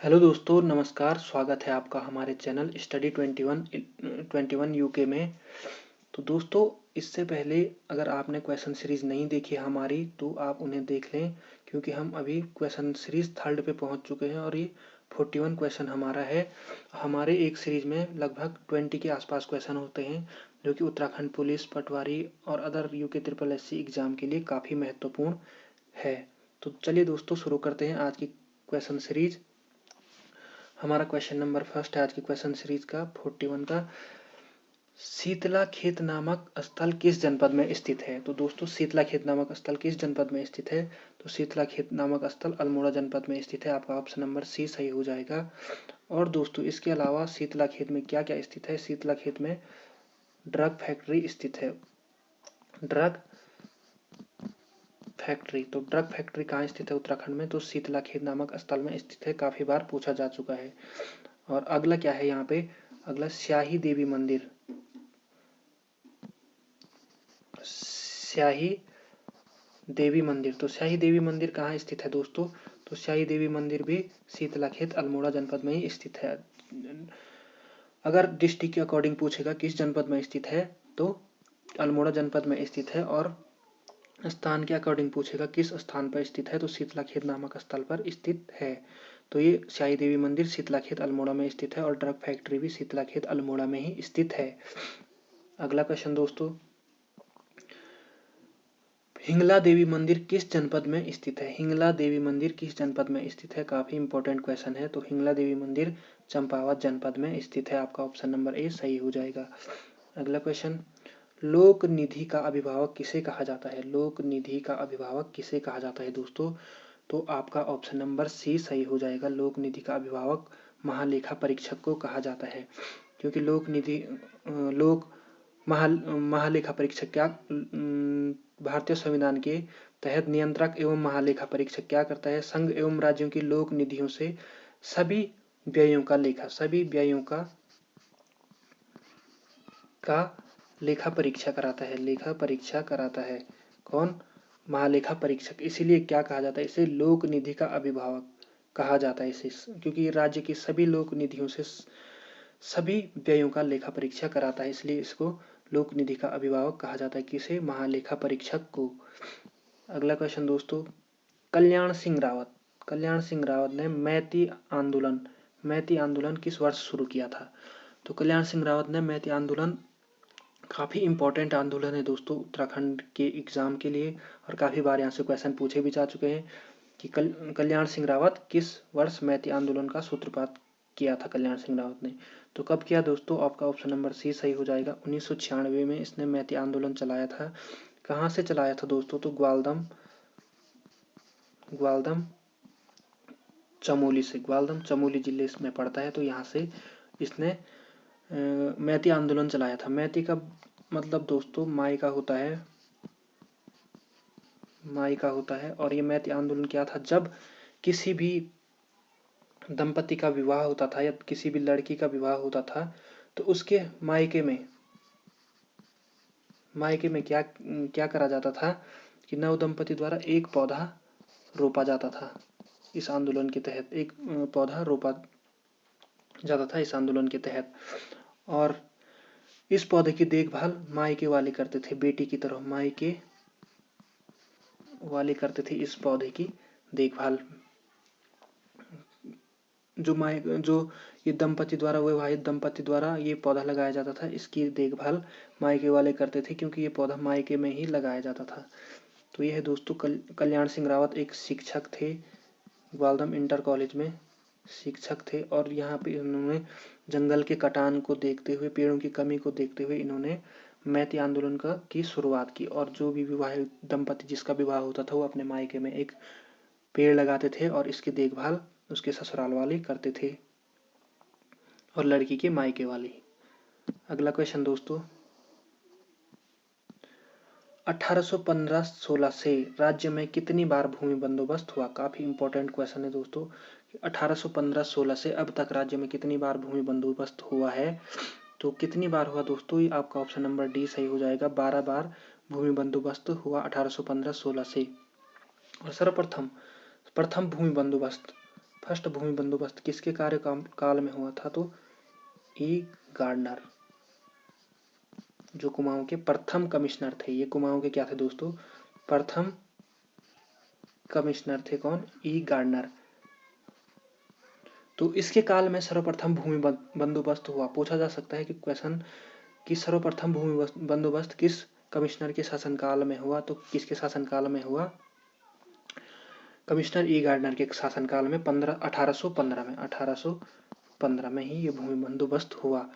Hello दोस्तों, नमस्कार। स्वागत है आपका हमारे चैनल स्टडी 21 यूके में। तो दोस्तों, इससे पहले अगर आपने क्वेश्चन सीरीज़ नहीं देखी हमारी तो आप उन्हें देख लें, क्योंकि हम अभी क्वेश्चन सीरीज़ थर्ड पे पहुंच चुके हैं और ये 41 क्वेश्चन हमारा है। हमारे एक सीरीज़ में लगभग 20 के आसपास क्वेश्चन होते हैं, जो कि उत्तराखंड पुलिस, पटवारी और अदर यूके SSC एग्ज़ाम के लिए काफ़ी महत्वपूर्ण है। तो चलिए दोस्तों, शुरू करते हैं आज की क्वेश्चन सीरीज़। हमारा क्वेश्चन नंबर फर्स्ट है आज की क्वेश्चन सीरीज का 41 का। शीतलाखेत नामक स्थल किस जनपद में स्थित है? तो दोस्तों, शीतलाखेत नामक स्थल किस जनपद में स्थित है? तो शीतलाखेत नामक स्थल अल्मोड़ा जनपद में स्थित है। आपका ऑप्शन नंबर सी सही हो जाएगा। और दोस्तों, इसके अलावा शीतलाखेत में क्या क्या स्थित है? शीतलाखेत में ड्रग फैक्ट्री स्थित है। ड्रग फैक्ट्री, तो ड्रग फैक्ट्री कहाँ स्थित है उत्तराखंड में? तो शीतलाखेत नामक स्थल में स्थित है। काफी बार पूछा जा चुका है। और अगला क्या है यहाँ पे? अगला स्याही देवी मंदिर। स्याही देवी मंदिर, तो स्याही देवी मंदिर कहाँ स्थित है दोस्तों? तो स्याही देवी मंदिर भी शीतलाखेत अल्मोड़ा जनपद में ही स्थित है। अगर डिस्ट्रिक्ट के अकॉर्डिंग पूछेगा किस जनपद में स्थित है, तो अल्मोड़ा जनपद में स्थित है। और स्थान के अकॉर्डिंग पूछेगा किस स्थान पर स्थित है, तो शीतलाखेत नामक स्थल पर स्थित है। तो ये स्याही देवी मंदिर शीतलाखेत अल्मोड़ा में स्थित है और ड्रग फैक्ट्री भी शीतलाखेत अल्मोड़ा में ही स्थित है। अगला क्वेश्चन दोस्तों, हिंगला देवी मंदिर किस जनपद में स्थित है? हिंगला देवी मंदिर किस जनपद में स्थित है? काफी इंपॉर्टेंट क्वेश्चन है। तो हिंगला देवी मंदिर चंपावत जनपद में स्थित है। आपका ऑप्शन नंबर ए सही हो जाएगा। अगला क्वेश्चन, लोक निधि का अभिभावक किसे कहा जाता है? लोक निधि का अभिभावक किसे कहा जाता है दोस्तों? तो आपका ऑप्शन नंबर सी सही हो जाएगा। लोक निधि का अभिभावक महालेखा परीक्षक को कहा जाता है, क्योंकि लोक निधि लोक महालेखा परीक्षक क्या भारतीय संविधान के तहत नियंत्रक एवं महालेखा परीक्षक क्या करता है? संघ एवं राज्यों की लोक निधियों से सभी व्ययों का लेखा परीक्षा कराता है। लेखा परीक्षा कराता है कौन? महालेखा परीक्षक। इसीलिए क्या कहा जाता है? इसे लोक निधि का अभिभावक कहा जाता है इसे, क्योंकि राज्य की सभी लोक निधियों से सभी व्ययों का लेखा परीक्षा कराता है, इसलिए इसको लोक निधि का अभिभावक कहा जाता है। किसे? महालेखा परीक्षक को। अगला क्वेश्चन दोस्तों, कल्याण सिंह रावत ने मैती आंदोलन किस वर्ष शुरू किया था? तो कल्याण सिंह रावत ने मैती आंदोलन, काफी इंपॉर्टेंट आंदोलन है दोस्तों उत्तराखंड के एग्जाम के लिए, और काफी बार यहाँ से क्वेश्चन पूछे भी जा चुके हैं कि कल्याण सिंह रावत किस वर्ष मैती आंदोलन का सूत्रपात किया था कल्याण सिंह रावत ने? तो कब किया दोस्तों? आपका ऑप्शन नंबर सी सही हो जाएगा। 1996 में इसने मैती आंदोलन चलाया था। कहाँ से चलाया था दोस्तों? तो ग्वालदम चमोली जिले में पड़ता है, तो यहाँ से इसने मैती आंदोलन चलाया था। मैती का मतलब दोस्तों माई का होता है। और ये मैती आंदोलन क्या था? जब किसी भी दंपति का विवाह होता था या किसी भी लड़की का विवाह होता था, तो उसके मायके में क्या करा जाता था कि नव दंपति द्वारा एक पौधा रोपा जाता था। इस आंदोलन के तहत एक पौधा रोपा जाता था इस आंदोलन के तहत, और इस पौधे की देखभाल मायके वाले करते थे। बेटी की तरह मायके वाले करते थे इस पौधे की देखभाल। जो ये वैवाहित दंपति द्वारा ये पौधा लगाया जाता था, इसकी देखभाल मायके वाले करते थे, क्योंकि ये पौधा मायके में ही लगाया जाता था। तो यह है दोस्तों, कल्याण सिंह रावत एक शिक्षक थे, ग्वालदम इंटर कॉलेज में शिक्षक थे, और यहाँ पे इन्होंने जंगल के कटान को देखते हुए, पेड़ों की कमी को देखते हुए इन्होंने मैती आंदोलन की शुरुआत की। और जो भी विवाहित दंपति जिसका विवाह होता था, वो अपने मायके में एक पेड़ लगाते थे और इसकी देखभाल उसके ससुराल वाले करते थे, और लड़की के मायके वाले। अगला क्वेश्चन दोस्तों, 1815-16 से राज्य में कितनी बार भूमि बंदोबस्त हुआ? काफी इंपॉर्टेंट क्वेश्चन है दोस्तों। 1815-16 से अब तक राज्य में कितनी बार भूमि बंदोबस्त हुआ है? तो कितनी बार हुआ दोस्तों? ये आपका ऑप्शन नंबर डी सही हो जाएगा। 12 बार भूमि बंदोबस्त हुआ 1815-16 से। और सर्वप्रथम प्रथम फर्स्ट भूमि बंदोबस्त किसके कार्यकाल में हुआ था? तो ई गार्डनर, जो कुमाऊं के प्रथम कमिश्नर थे। ये कुमाऊं के क्या थे दोस्तों? प्रथम कमिश्नर थे। कौन? ई गार्डनर। तो इसके काल में सर्वप्रथम भूमि बंदोबस्त हुआ। पूछा जा सकता है कि क्वेश्चन कि सर्वप्रथम भूमि बंदोबस्त किस कमिश्नर के शासनकाल में हुआ? तो किसके शासनकाल में हुआ? कमिश्नर ई गार्डनर के शासनकाल में 1815 में ही ये भूमि बंदोबस्त हुआ।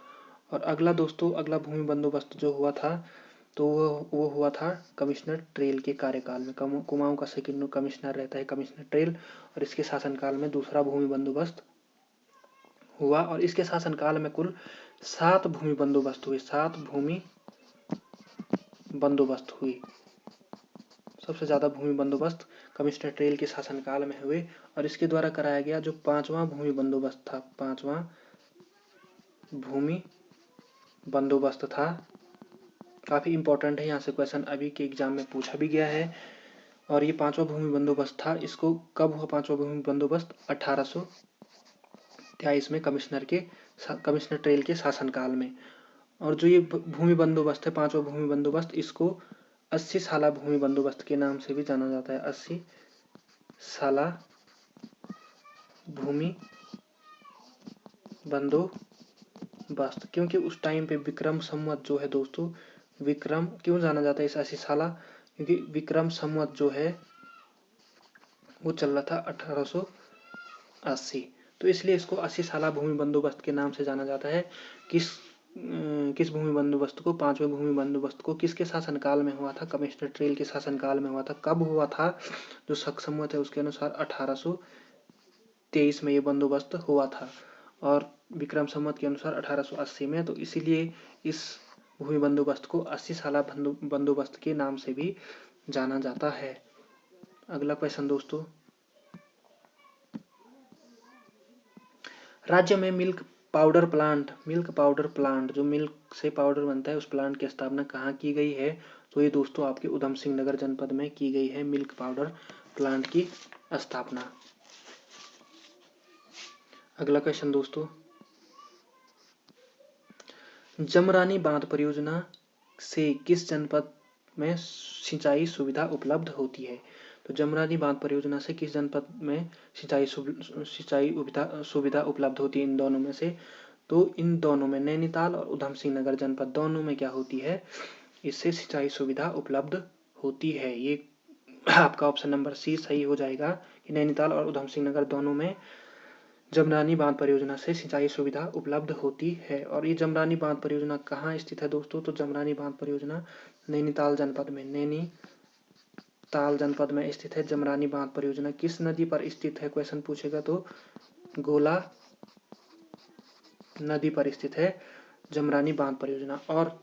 और अगला दोस्तों, अगला भूमि बंदोबस्त जो हुआ था तो वो हुआ था कमिश्नर ट्रेल के कार्यकाल में। कुमाऊं का सेकंड कमिश्नर रहता है कमिश्नर ट्रेल, और इसके शासनकाल में दूसरा भूमि बंदोबस्त हुआ। और इसके शासनकाल में कुल 7 भूमि बंदोबस्त हुए। 7 भूमि बंदोबस्त हुई। सबसे ज्यादा भूमि बंदोबस्त कमिश्नर ट्रेल के शासनकाल में हुए। और इसके द्वारा कराया गया जो 5वां भूमि बंदोबस्त था, 5वां भूमि बंदोबस्त था, काफी इंपॉर्टेंट है। यहाँ से क्वेश्चन अभी के एग्जाम में पूछा भी गया है। और ये 5वां भूमि बंदोबस्त था, इसको कब हुआ 5वां भूमि बंदोबस्त? 1823 में कमिश्नर ट्रेल के शासनकाल में। और जो ये भूमि बंदोबस्त है, 5वां भूमि बंदोबस्त, इसको 80 साला भूमि बंदोबस्त के नाम से भी जाना जाता है। 80 साला भूमि बंदोबस्त, क्योंकि उस टाइम पे विक्रम संवत जो है दोस्तों, विक्रम क्यों जाना जाता है इस 80 साला? क्योंकि विक्रम संवत जो है वो चल रहा था 1880, तो इसलिए इसको 80 साला भूमि बंदोबस्त के नाम से जाना जाता है। किस भूमि बंदोबस्त को? 5वें भूमि बंदोबस्त को किसके शासनकाल में हुआ था? कमिश्नर ट्रेल के शासनकाल में हुआ था। कब हुआ था? जो संवत है उसके अनुसार 1823 में ये बंदोबस्त हुआ था, और विक्रम संवत के अनुसार 1880 में। तो इसीलिए इस भूमि बंदोबस्त को 80 साला बंदोबस्त के नाम से भी जाना जाता है। अगला क्वेश्चन दोस्तों, राज्य में मिल्क पाउडर प्लांट जो मिल्क से पाउडर बनता है, उस प्लांट की स्थापना कहाँ की गई है? तो ये दोस्तों आपके उधम सिंह नगर जनपद में की गई है मिल्क पाउडर प्लांट की स्थापना। अगला क्वेश्चन दोस्तों, जमरानी बांध परियोजना से किस जनपद में सिंचाई सुविधा उपलब्ध होती है? तो जमरानी बांध परियोजना से किस जनपद में सिंचाई सुविधा उपलब्ध होती है? इन दोनों में से, तो इन दोनों में, नैनीताल और उधम सिंह नगर जनपद दोनों में क्या होती है? इससे सिंचाई सुविधा उपलब्ध होती है। ये आपका ऑप्शन नंबर सी सही हो जाएगा कि नैनीताल और उधम सिंह नगर दोनों में जमरानी बांध परियोजना से सिंचाई सुविधा उपलब्ध होती है। और ये जमरानी बांध परियोजना कहाँ स्थित है दोस्तों? तो जमरानी बांध परियोजना नैनीताल जनपद में स्थित है। जमरानी बांध परियोजना किस नदी पर स्थित है? क्वेश्चन पूछेगा तो गोला नदी पर स्थित है जमरानी बांध परियोजना। और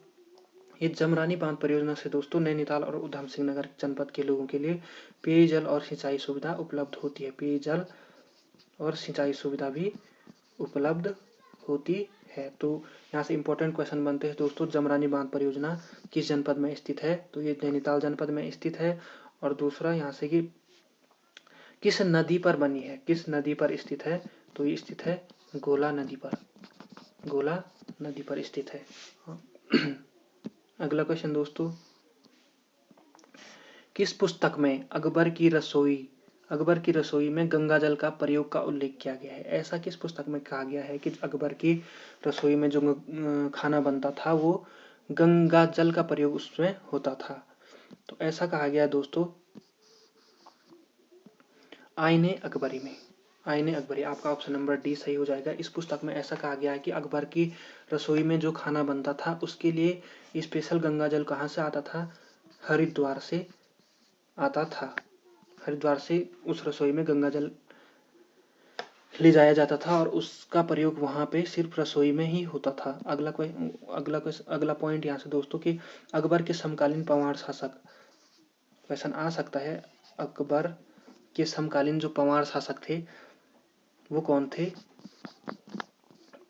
ये जमरानी बांध परियोजना से दोस्तों नैनीताल और उधम सिंह नगर जनपद के लोगों के लिए पेयजल और सिंचाई सुविधा उपलब्ध होती है। पेयजल और सिंचाई सुविधा भी उपलब्ध होती है। तो यहाँ से इंपॉर्टेंट क्वेश्चन बनते हैं दोस्तों, जमरानी बांध परियोजना किस जनपद में स्थित है? तो ये नैनीताल जनपद में स्थित है। और दूसरा यहाँ से कि किस नदी पर बनी है, किस नदी पर स्थित है? तो ये स्थित है गोला नदी पर स्थित है। अगला क्वेश्चन दोस्तों, किस पुस्तक में अकबर की रसोई में गंगा जल का प्रयोग का उल्लेख किया गया है? ऐसा किस पुस्तक में कहा गया है कि अकबर की रसोई में जो खाना बनता था वो गंगा जल का प्रयोग उसमें होता था? तो ऐसा कहा गया दोस्तों आईने अकबरी में। आईने अकबरी, आपका ऑप्शन नंबर डी सही हो जाएगा। इस पुस्तक में ऐसा कहा गया है कि अकबर की रसोई में जो खाना बनता था उसके लिए स्पेशल गंगा जल कहाँ से आता था? हरिद्वार से आता था। हरिद्वार से उस रसोई में गंगा जल ले जाया जाता था और उसका प्रयोग वहां पे सिर्फ रसोई में ही होता था। अगला पॉइंट यहाँ से दोस्तों कि अकबर के समकालीन पंवार शासक, क्वेश्चन आ सकता है, अकबर के समकालीन जो पंवार शासक थे वो कौन थे?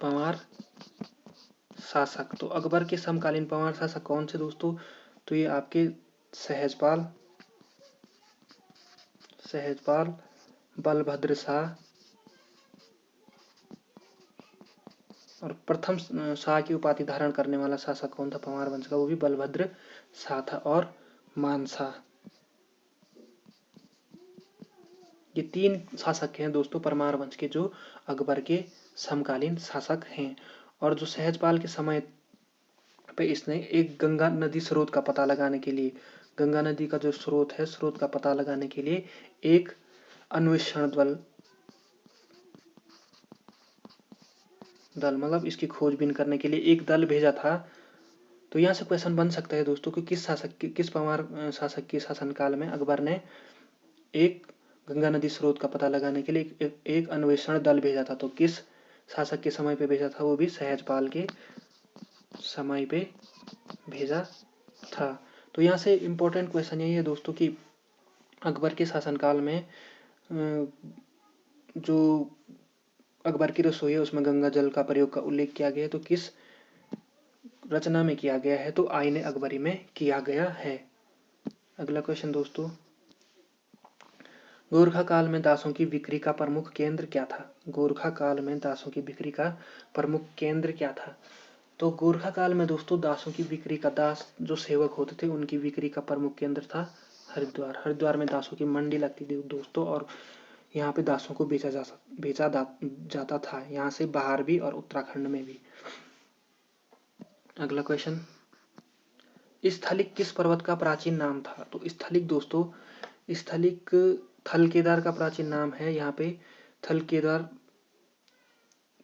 पंवार शासक। तो अकबर के समकालीन पंवार शासक कौन से दोस्तों? तो ये आपके सहजपाल, बलभद्र शाह और प्रथम शाह की उपाधि धारण करने वाला शासक कौन था परमार वंश का, वो भी बलभद्र शाह था और मानशाह। ये 3 शासक हैं दोस्तों परमार वंश के जो अकबर के समकालीन शासक हैं। और जो सहजपाल के समय पे इसने एक गंगा नदी स्रोत का पता लगाने के लिए, गंगा नदी का जो स्रोत है, स्रोत का पता लगाने के लिए एक अन्वेषण दल मतलब इसकी खोजबीन करने के लिए एक दल भेजा था। तो यहाँ से क्वेश्चन बन सकता है दोस्तों कि किस परमार शासक के शासनकाल में अकबर ने एक गंगा नदी स्रोत का पता लगाने के लिए एक अन्वेषण दल भेजा था। तो किस शासक के समय पे भेजा था, वो भी सहजपाल के समय पे भेजा था। तो यहाँ से इम्पोर्टेंट क्वेश्चन यही है दोस्तों कि अकबर के शासनकाल में जो अकबर की रसोई है उसमें गंगा जल का प्रयोग का उल्लेख किया गया है, तो किस रचना में किया गया है, तो आईने अकबरी में किया गया है। अगला क्वेश्चन दोस्तों, गोरखा काल में दासों की बिक्री का प्रमुख केंद्र क्या था। गोरखा काल में दासों की बिक्री का प्रमुख केंद्र क्या था। तो गोरखा काल में दोस्तों दासों की बिक्री का, दास जो सेवक होते थे उनकी बिक्री का प्रमुख केंद्र था हरिद्वार। हरिद्वार में दासों की मंडी लगती थी दोस्तों, और यहाँ पे दासों को बेचा जाता था, यहाँ से बाहर भी और उत्तराखंड में भी। अगला क्वेश्चन, स्थलिक किस पर्वत का प्राचीन नाम था। तो स्थलिक दोस्तों, स्थलिक थल केदार का प्राचीन नाम है। यहाँ पे थल केदार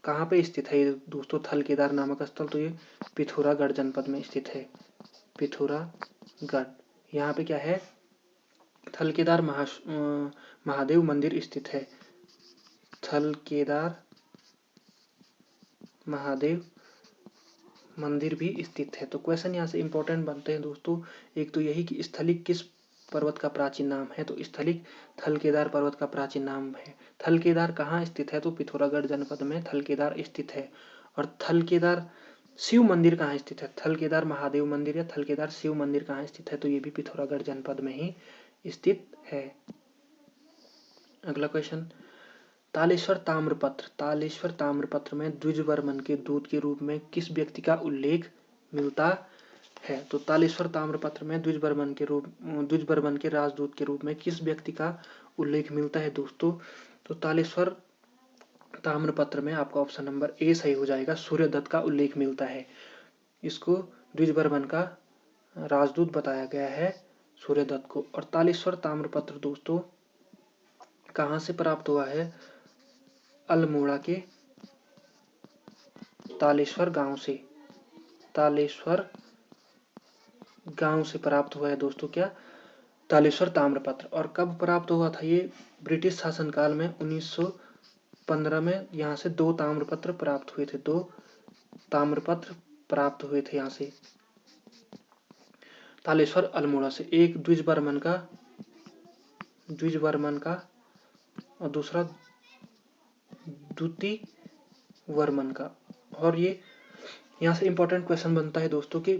कहाँ पे स्थित है दोस्तों, थल केदार नामक स्थल, तो ये पिथौरागढ़ जनपद में स्थित है। पिथौरागढ़, यहाँ पे क्या है, थल केदार महादेव मंदिर स्थित है। थल केदार महादेव मंदिर भी स्थित है। तो क्वेश्चन यहाँ से इंपॉर्टेंट बनते हैं दोस्तों, एक तो यही कि स्थलिक किस पर्वत का प्राचीन नाम है, तो स्थलिक थल केदार पर्वत का प्राचीन नाम है। थल केदार कहाँ स्थित है, तो पिथौरागढ़ जनपद में थल केदार स्थित है। और थल केदार शिव मंदिर कहाँ स्थित है, थल केदार महादेव मंदिर या थल केदार शिव मंदिर कहाँ स्थित है, तो ये भी पिथौरागढ़ जनपद में ही स्थित है। अगला क्वेश्चन, तालेश्वर ताम्रपत्र, तालेश्वर ताम्रपत्र में द्विजवर्मन के दूत के रूप में किस व्यक्ति का उल्लेख मिलता है। तो तालेश्वर ताम्रपत्र में द्विजवर्मन के राजदूत के रूप में किस व्यक्ति का उल्लेख मिलता है दोस्तों। तो तालेश्वर ताम्रपत्र में आपका ऑप्शन नंबर ए सही हो जाएगा, सूर्यदत्त का उल्लेख मिलता है। इसको द्विजवर्मन का राजदूत बताया गया है, सूर्यदत्त को। और तालेश्वर ताम्रपत्र दोस्तों कहाँ से प्राप्त हुआ है, अल्मोड़ा के तालेश्वर गांव से, तालेश्वर गांव से प्राप्त हुआ है दोस्तों क्या, तालेश्वर ताम्रपत्र। और कब प्राप्त हुआ था ये, ब्रिटिश शासनकाल में 1915 में यहाँ से 2 ताम्रपत्र प्राप्त हुए थे, 2 ताम्रपत्र प्राप्त हुए थे यहाँ से तालेश्वर अल्मोड़ा से। एक द्विजवर्मन का और दूसरा द्वितीय वर्मन का। और ये यहाँ से इंपॉर्टेंट क्वेश्चन बनता है दोस्तों कि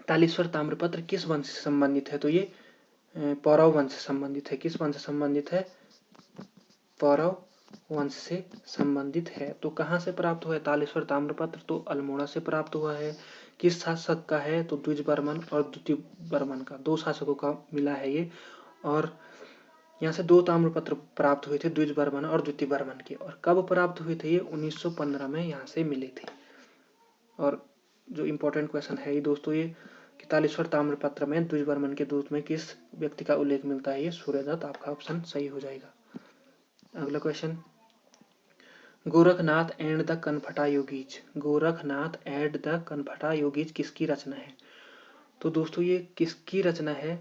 तालेश्वर ताम्रपत्र किस वंश से संबंधित है, तो ये पौरव वंश से संबंधित है। किस वंश से संबंधित है, पौरव वंश से संबंधित है। तो कहाँ से प्राप्त हुआ है तालेश्वर ताम्रपत्र, तो अल्मोड़ा से प्राप्त हुआ है। किस शासक का है, तो द्विजवर्मन और द्वितीय वर्मन का, 2 शासकों का मिला है ये। और यहाँ से 2 ताम्रपत्र प्राप्त हुए थे, द्विजवर्मन और द्वितीय वर्मन के। और कब प्राप्त हुए थे ये, 1915 में यहाँ से मिले थे। और जो इम्पोर्टेंट क्वेश्चन है ये दोस्तों, ये कि तालेश्वर ताम्रपत्र में द्विजवर्मन के दूत में किस व्यक्ति का उल्लेख मिलता है, ये सूर्यदत्त, आपका ऑप्शन सही हो जाएगा। अगला question, Gorakhnath and the Kanphata yogis, Gorakhnath and the Kanphata yogis किसकी रचना है। तो दोस्तों ये किसकी रचना है,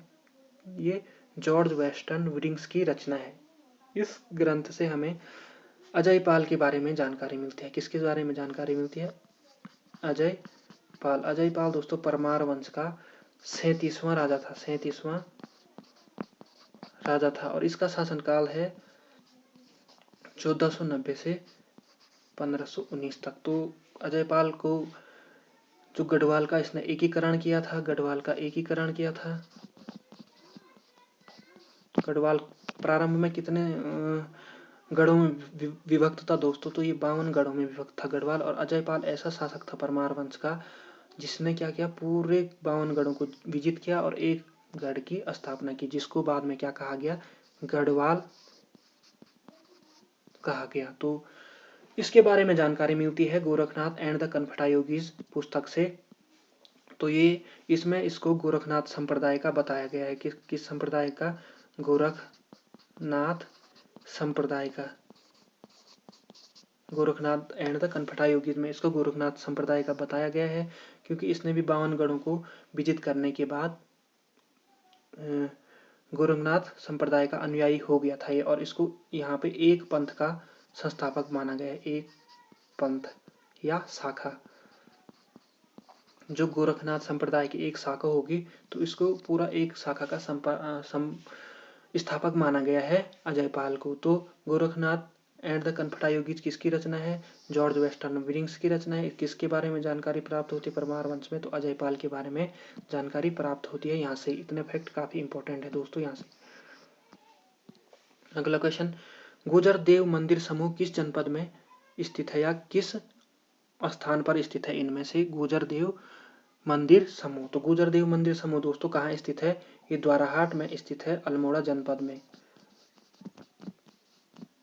ये जॉर्ज वेस्टन विलियम्स की रचना है। इस ग्रंथ से हमें अजय पाल के बारे में जानकारी मिलती है। किसके बारे में जानकारी मिलती है, अजय पाल। अजय पाल दोस्तों परमार वंश का 37वां राजा था, 37वां राजा था। और इसका शासनकाल है 1490 से 1519 तक। तो अजय पाल को जो गढ़वाल का इसने एकीकरण किया था, गढ़वाल का एकीकरण किया था। गढ़वाल प्रारंभ में कितने गढ़ों में विभक्त था दोस्तों, तो ये 52 गढ़ों में विभक्त था गढ़वाल। और अजयपाल ऐसा शासक था परमार वंश का जिसने क्या किया, पूरे 52 गढ़ों को विजित किया और एक गढ़ की स्थापना की, जिसको बाद में क्या कहा गया, गढ़वाल कहा गया। तो इसके बारे में जानकारी मिलती है Gorakhnath and the Kanakata yogis पुस्तक से। तो ये इसमें इसको गोरखनाथ संप्रदाय का बताया गया है कि किस संप्रदाय का, गोरखनाथ संप्रदाय का। Gorakhnath and the Kanakata yogis में इसको गोरखनाथ संप्रदाय का बताया गया है, क्योंकि इसने भी 52 गढ़ों को विजित करने के बाद गोरखनाथ संप्रदाय का अनुयायी हो गया था ये, और इसको यहाँ पे एक पंथ का संस्थापक माना गया है। एक पंथ या शाखा, जो गोरखनाथ संप्रदाय की एक शाखा होगी तो इसको पूरा एक शाखा का स्थापक माना गया है अजयपाल को। तो Gorakhnath and the Kanakata yogis किसकी रचना है, जॉर्ज वेस्टर्न विलियम्स की रचना है। किसके बारे में जानकारी प्राप्त होती है परमार वंश में, तो अजयपाल के बारे में जानकारी प्राप्त होती है यहाँ से। इतने फैक्ट काफी इंपॉर्टेंट है दोस्तों यहाँ से। अगला क्वेश्चन, गुर्जर देव मंदिर समूह किस जनपद में स्थित है या किस स्थान पर स्थित है, इनमें से गुर्जर देव मंदिर समूह। तो गुर्जर देव मंदिर समूह दोस्तों कहाँ स्थित है, ये द्वाराहाट में स्थित है, अल्मोड़ा जनपद में।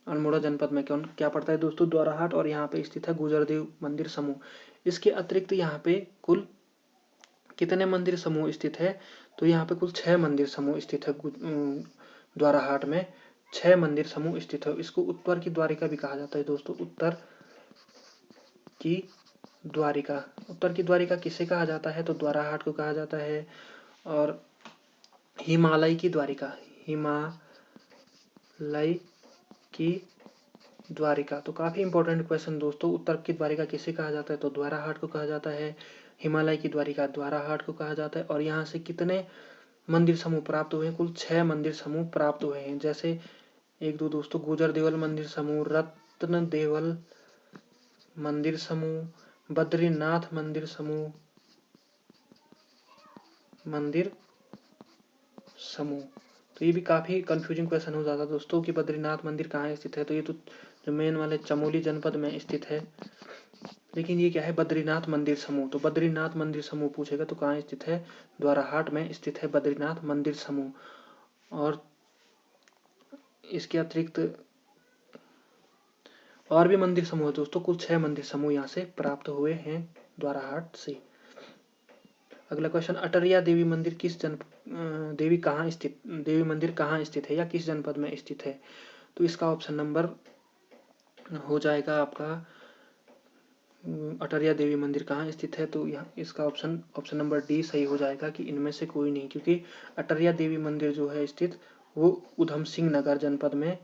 अल्मोड़ा जनपद में कौन क्या पड़ता है दोस्तों, द्वाराहाट, और यहाँ पे स्थित है गुर्जर देव मंदिर समूह। इसके अतिरिक्त यहाँ पे कुल कितने मंदिर समूह स्थित है, तो यहाँ पे कुल 6 मंदिर समूह स्थित है द्वाराहाट में। 6 मंदिर समूह स्थित है। इसको उत्तर की द्वारिका भी कहा जाता है दोस्तों, उत्तर की द्वारिका। उत्तर की द्वारिका किसे कहा जाता है, तो द्वाराहाट को कहा जाता है। और हिमालय की द्वारिका, हिमालय की द्वारिका, तो काफी इंपॉर्टेंट क्वेश्चन दोस्तों। उत्तर की द्वारिका किसे कहा जाता है, तो द्वाराहाट को कहा जाता है। हिमालय की द्वारिका द्वाराहाट को कहा जाता है। और यहाँ से कितने मंदिर समूह प्राप्त हुए हैं, कुल 6 मंदिर समूह प्राप्त हुए हैं। जैसे एक दो दोस्तों, गुर्जर देवल मंदिर समूह, रत्न देवल मंदिर समूह, बद्रीनाथ मंदिर समूह, तो ये भी काफी कंफ्यूजिंग क्वेश्चन हो जाता है दोस्तों कि बद्रीनाथ मंदिर कहाँ स्थित है, तो ये तो जो मेन वाले चमोली जनपद में स्थित है। लेकिन ये क्या है, बद्रीनाथ मंदिर समूह। तो बद्रीनाथ मंदिर समूह पूछेगा तो कहाँ स्थित है, द्वाराहाट में स्थित है बद्रीनाथ मंदिर समूह। और इसके अतिरिक्त और भी मंदिर समूह है दोस्तों, कुल 6 मंदिर समूह यहाँ से प्राप्त हुए हैं द्वाराहाट से। अगला क्वेश्चन, अटरिया देवी मंदिर देवी मंदिर कहाँ स्थित है या किस जनपद में स्थित है, तो इसका ऑप्शन नंबर हो जाएगा आपका अटरिया देवी मंदिर कहाँ स्थित है, तो यहाँ इसका ऑप्शन नंबर डी सही हो जाएगा कि इनमें से कोई नहीं, क्योंकि अटरिया देवी मंदिर जो है स्थित वो उधम सिंह नगर जनपद में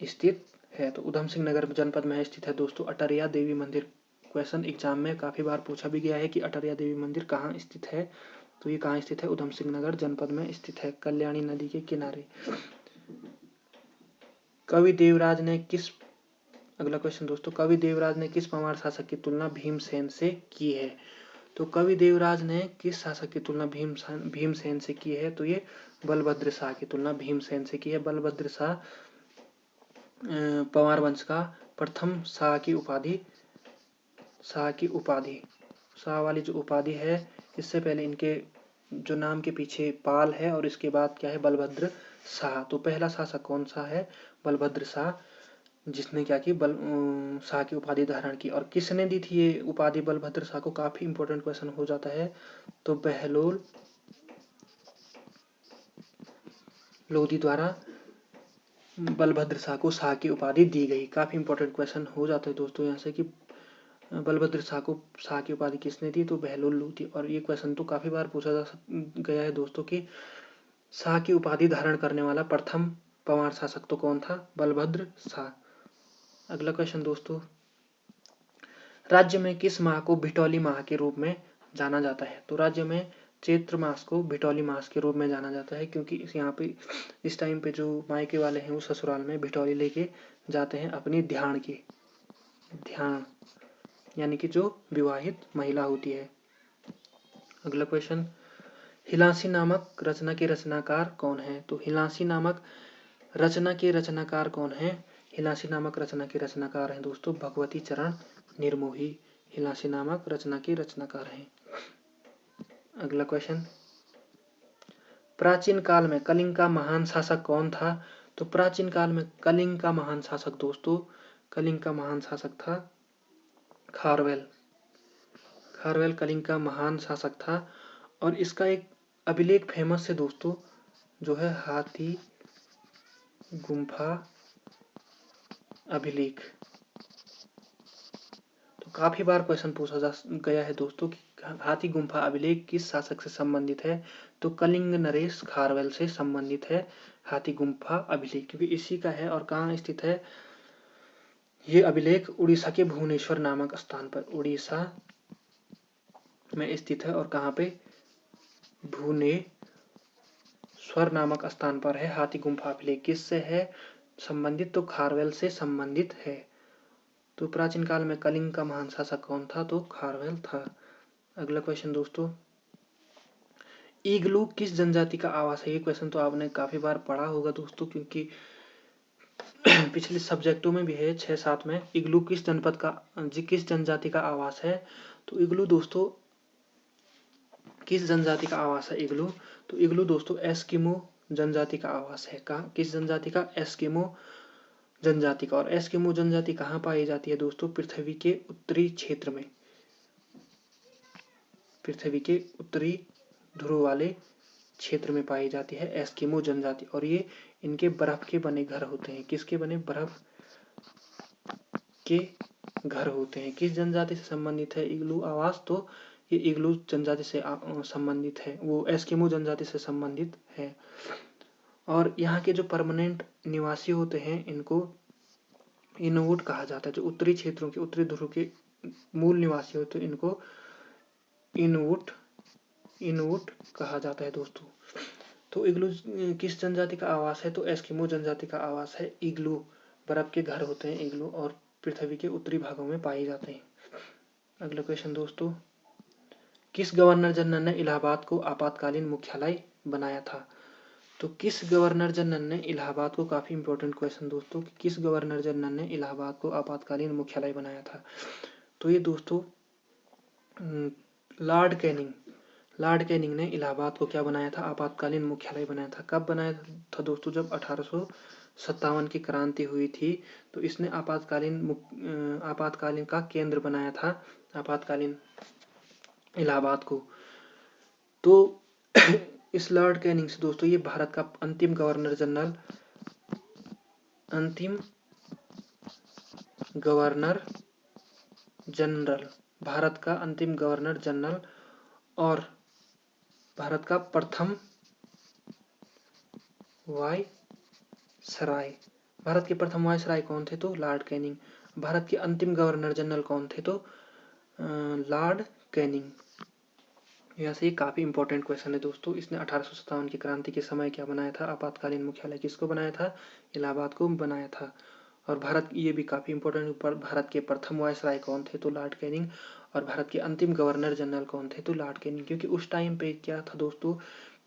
स्थित है। तो उधम सिंह नगर जनपद में स्थित है दोस्तों अटरिया देवी मंदिर। क्वेश्चन एग्जाम में काफी बार पूछा भी गया है कि अटरिया देवी मंदिर कहाँ स्थित है, तो ये कहाँ स्थित है, उधम सिंह नगर जनपद में स्थित है, कल्याणी नदी के किनारे। कवि देवराज ने किस अगला क्वेश्चन दोस्तों, कवि देवराज ने किस पंवार शासक की तुलना भीमसेन से की है, तो कवि देवराज ने किस शासक की तुलना भीमसेन से की है, तो ये बलभद्र शाह की तुलना भीमसेन से की है। बलभद्र शाह पंवार वंश का प्रथम शाह की वाली जो उपाधि है, इससे पहले इनके जो नाम के पीछे पाल है और इसके बाद क्या है, बलभद्र शाह। तो पहला शासक कौन सा है, बलभद्र शाह, जिसने क्या की शाह की उपाधि धारण की। और किसने दी थी ये उपाधि बलभद्र शाह को, काफी इंपॉर्टेंट क्वेश्चन हो जाता है, तो बहलोल लोधी द्वारा बलभद्र शाह को शाह की उपाधि दी गई। काफी इंपॉर्टेंट क्वेश्चन हो जाता है दोस्तों यहाँ से कि बलभद्र शाह को शाह की उपाधि किसने दी, तो बहलोल लोधी। और ये क्वेश्चन तो काफी बार पूछा गया है दोस्तों कि शाह की उपाधि धारण करने वाला प्रथम पंवार शासक तो कौन था, बलभद्र शाह। अगला क्वेश्चन दोस्तों, राज्य में किस माह को भिटौली माह के रूप में जाना जाता है, तो राज्य में चैत्र मास को भिटौली मास के रूप में जाना जाता है, क्योंकि यहाँ पे इस टाइम पे जो मायके वाले हैं वो ससुराल में भिटौली लेके जाते हैं अपनी ध्यान यानी कि जो विवाहित महिला होती है। अगला क्वेश्चन, हिलांसी नामक रचना के रचनाकार कौन है, तो हिलांसी नामक रचना के रचनाकार कौन है? हिलांसी नामक रचना के रचनाकार हैं दोस्तों भगवती चरण निर्मोही। हिलांसी नामक रचना के रचनाकार हैं। अगला क्वेश्चन, प्राचीन काल में कलिंग का महान शासक कौन था? तो प्राचीन काल में कलिंग का महान शासक दोस्तों, कलिंग का महान शासक था खारवेल। खारवेल कलिंग का महान शासक था। और इसका एक अभिलेख फेमस है दोस्तों, जो है हाथी गुम्फा अभिलेख। तो काफी बार क्वेश्चन पूछा जा गया है दोस्तों कि हाथी गुम्फा अभिलेख किस शासक से संबंधित है? तो कलिंग नरेश खारवेल से संबंधित है हाथी गुम्फा अभिलेख, क्योंकि इसी का है। और कहाँ स्थित है ये अभिलेख? उड़ीसा के भुवनेश्वर नामक स्थान पर, उड़ीसा में स्थित है। और कहाँ पे? भुवनेश्वर नामक स्थान पर है हाथी गुम्फा अभिलेख। किससे है संबंधित? तो खारवेल से संबंधित है। तो प्राचीन काल में कलिंग का महान शासक कौन था? तो खारवेल था। अगला क्वेश्चन दोस्तों, इग्लू किस जनजाति का आवास है? ये क्वेश्चन तो आपने काफी बार पढ़ा होगा दोस्तों, क्योंकि पिछले सब्जेक्टों में भी है 6-7 में। इग्लू किस जनजाति का आवास है? तो इग्लू दोस्तों किस जनजाति का आवास है इग्लू? तो इग्लू दोस्तों एस्किमो जनजाति का आवास है। कहाँ? किस जनजाति का? एस्किमो जनजाति का। और एस्किमो जनजाति कहाँ पाई जाती है दोस्तों? पृथ्वी के उत्तरी क्षेत्र में, पृथ्वी के उत्तरी ध्रुव वाले क्षेत्र में पाई जाती है एस्किमो जनजाति। और ये इनके बर्फ के बने घर होते हैं। किसके बने? बर्फ के घर होते हैं। किस जनजाति से संबंधित है इग्लू आवास? तो ये इग्लू जनजाति से संबंधित है, वो एस्किमो जनजाति से संबंधित है। और यहाँ के जो परमानेंट निवासी होते हैं इनको इनुट कहा जाता है। जो उत्तरी क्षेत्रों के, उत्तरी ध्रुव के मूल निवासी होते हैं इनको इनुट कहा जाता है दोस्तों। तो इग्लू किस जनजाति का आवास है? तो एस्किमो जनजाति का आवास है इग्लू। बर्फ के घर होते हैं इग्लू और पृथ्वी के उत्तरी भागों में पाए जाते हैं। अगला क्वेश्चन दोस्तों, किस गवर्नर जनरल ने इलाहाबाद को आपातकालीन मुख्यालय बनाया था? तो किस गवर्नर जनरल ने इलाहाबाद को, काफी इंपॉर्टेंट क्वेश्चन दोस्तों, कि किस गवर्नर जनरल ने इलाहाबाद को आपातकालीन मुख्यालय बनाया था? तो ये दोस्तों लॉर्ड कैनिंग ने इलाहाबाद को क्या बनाया था? आपातकालीन मुख्यालय बनाया था। कब बनाया था दोस्तों? जब 1857 की क्रांति हुई थी, तो इसने आपातकालीन का केंद्र बनाया था आपातकालीन इलाहाबाद को। तो इस लॉर्ड कैनिंग से दोस्तों ये भारत का अंतिम गवर्नर जनरल, भारत का अंतिम गवर्नर जनरल और भारत का प्रथम वायसराय। भारत के प्रथम वायसराय कौन थे? तो लॉर्ड कैनिंग। भारत के अंतिम गवर्नर जनरल कौन थे? तो लॉर्ड कैनिंग। यहाँ से काफी इंपॉर्टेंट क्वेश्चन है दोस्तों। इसने 1857 की क्रांति के समय क्या बनाया था? आपातकालीन मुख्यालय। किसको बनाया था? इलाहाबाद को बनाया था। और भारत, ये भी काफी इंपॉर्टेंट, भारत के प्रथम वायसराय कौन थे? तो लॉर्ड कैनिंग। और भारत के अंतिम गवर्नर जनरल कौन थे? तो लॉर्ड कैनिंग। क्योंकि उस टाइम पे क्या था दोस्तों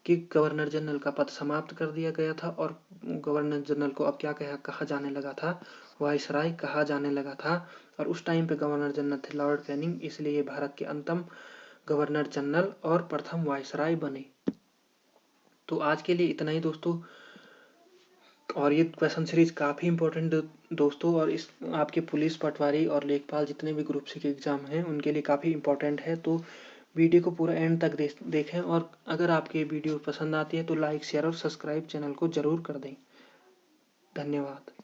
कि गवर्नर जनरल का पद समाप्त कर दिया गया था और गवर्नर जनरल को अब क्या कहा जाने लगा था? वायसराय कहा जाने लगा था। और उस टाइम पे गवर्नर जनरल थे लॉर्ड कैनिंग, इसलिए भारत के अंतिम गवर्नर जनरल और प्रथम वायसराय बने। तो आज के लिए इतना ही दोस्तों। और ये क्वेश्चन सीरीज काफी इंपॉर्टेंट दोस्तों, और इस आपके पुलिस, पटवारी और लेखपाल जितने भी ग्रुप सी के एग्जाम हैं उनके लिए काफी इंपॉर्टेंट है। तो वीडियो को पूरा एंड तक देखें। और अगर आपके वीडियो पसंद आती है तो लाइक, शेयर और सब्सक्राइब चैनल को जरूर कर दें। धन्यवाद।